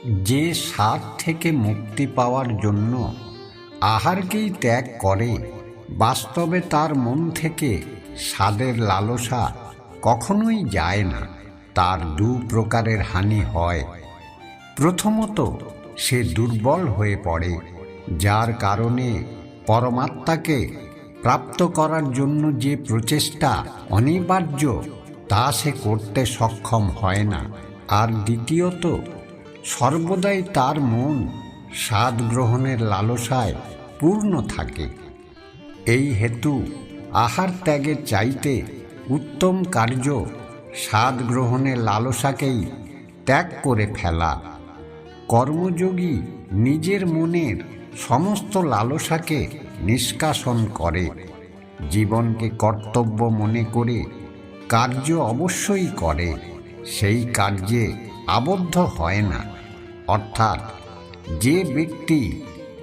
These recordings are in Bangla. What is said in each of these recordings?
যে স্বাদ থেকে মুক্তি পাওয়ার জন্য আহারকেই ত্যাগ করে, বাস্তবে তার মন থেকে স্বাদের লালসা কখনোই যায় না। তার দু প্রকারের হানি হয়। প্রথমত, সে দুর্বল হয়ে পড়ে, যার কারণে পরমাত্মাকে প্রাপ্ত করার জন্য যে প্রচেষ্টা অনিবার্য তা সে করতে সক্ষম হয় না। আর দ্বিতীয়ত, সর্বদাই তার মন স্বাদ গ্রহণের লালসায় পূর্ণ থাকে। এই হেতু আহার ত্যাগের চাইতে উত্তম কার্য স্বাদ গ্রহণের লালসাকেই ত্যাগ করে ফেলা। কর্মযোগী নিজের মনের সমস্ত লালসাকে নিষ্কাশন করে, জীবনকে কর্তব্য মনে করে কার্য অবশ্যই করে, সেই কার্যে আবদ্ধ হয় না। অর্থাৎ যে ব্যক্তি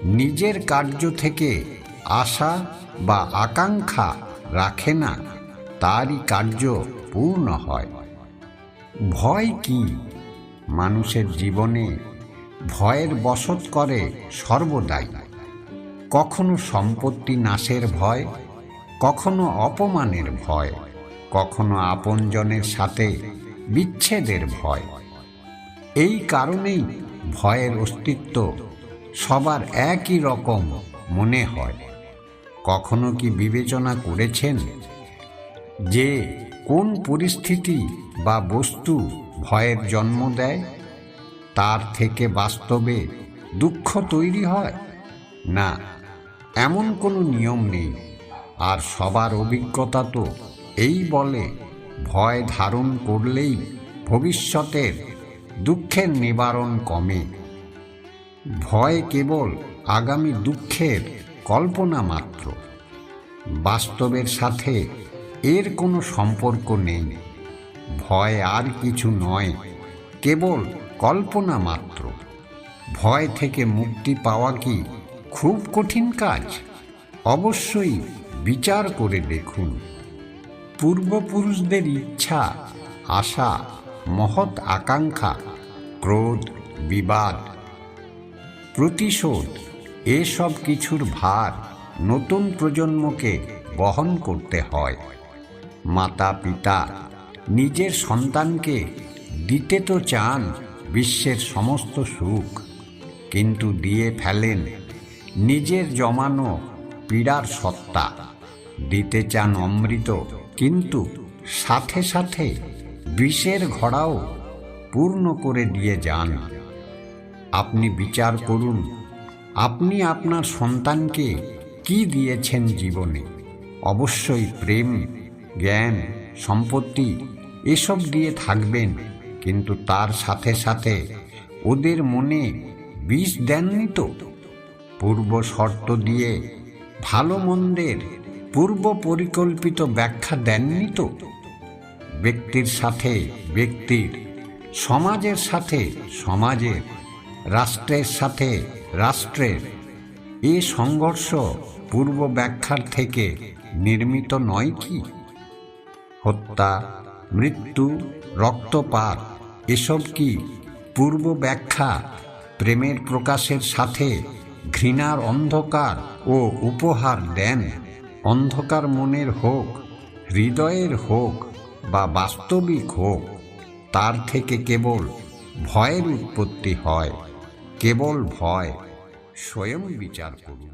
নিজের কার্য থেকে আশা বা আকাঙ্ক্ষা রাখে না, তারই কার্য পূর্ণ হয়। ভয় কি? মানুষের জীবনে ভয়ের বশত করে সর্বদাই। কখনো সম্পত্তি নাশের ভয়, কখনো অপমানের ভয়, কখনো আপনজনের সাথে বিচ্ছেদের ভয়। এই কারণেই ভয়ের অস্তিত্ব সবার একই রকম মনে হয়। কখনো কি বিবেচনা করেছেন যে কোন পরিস্থিতি বা বস্তু ভয়ের জন্ম দেয়? তার থেকে বাস্তবে দুঃখ তৈরি হয় না, এমন কোনো নিয়ম নেই। আর সবার অভিজ্ঞতা তো এই বলে, ভয় ধারণ করলেই ভবিষ্যতের দুঃখের নিবারণ কমে। ভয় কেবল আগামী দুঃখের কল্পনা মাত্র, বাস্তবের সাথে এর কোনো সম্পর্ক নেই। ভয় আর কিছু নয়, কেবল কল্পনা মাত্র। ভয় থেকে মুক্তি পাওয়া কি খুব কঠিন কাজ? অবশ্যই বিচার করে দেখুন। পূর্বপুরুষদের ইচ্ছা, আশা, মহৎ আকাঙ্ক্ষা, ক্রোধ, বিবাদ, প্রতিশোধ, এসব কিছুর ভার নতুন প্রজন্মকে বহন করতে হয়। মাতা পিতা নিজের সন্তানকে দিতে তো চান বিশ্বের সমস্ত সুখ, কিন্তু দিয়ে ফেলেন নিজের জমানো পীড়ার সত্তা। দিতে চান অমৃত, কিন্তু সাথে সাথে বিষের ঘড়াও পূর্ণ করে দিয়ে যান। আপনি বিচার করুন, আপনি আপনার সন্তানকে কি দিয়েছেন জীবনে? অবশ্যই প্রেম, জ্ঞান, সম্পত্তি এসব দিয়ে থাকবেন, কিন্তু তার সাথে সাথে ওদের মনে বিষ দেননি তো? পূর্ব শর্ত দিয়ে ভালো মন্দের পূর্ব পরিকল্পিত ব্যাখ্যা দেননি তো? ব্যক্তির সাথে ব্যক্তির, সমাজের সাথে সমাজের, রাষ্ট্রের সাথে রাষ্ট্রের এ সংঘর্ষ পূর্ব ব্যাখ্যার থেকে নির্মিত নয় কি? হত্যা, মৃত্যু, রক্তপাত এসব কি পূর্ব ব্যাখ্যা? প্রেমের প্রকাশের সাথে ঘৃণার অন্ধকার ও উপহার দেন। অন্ধকার মনের হোক, হৃদয়ের হোক বা বাস্তবিক হোক, তার থেকে কেবল ভয়ের উৎপত্তি হয়। কেবল ভয়। স্বয়ং বিচার করুন।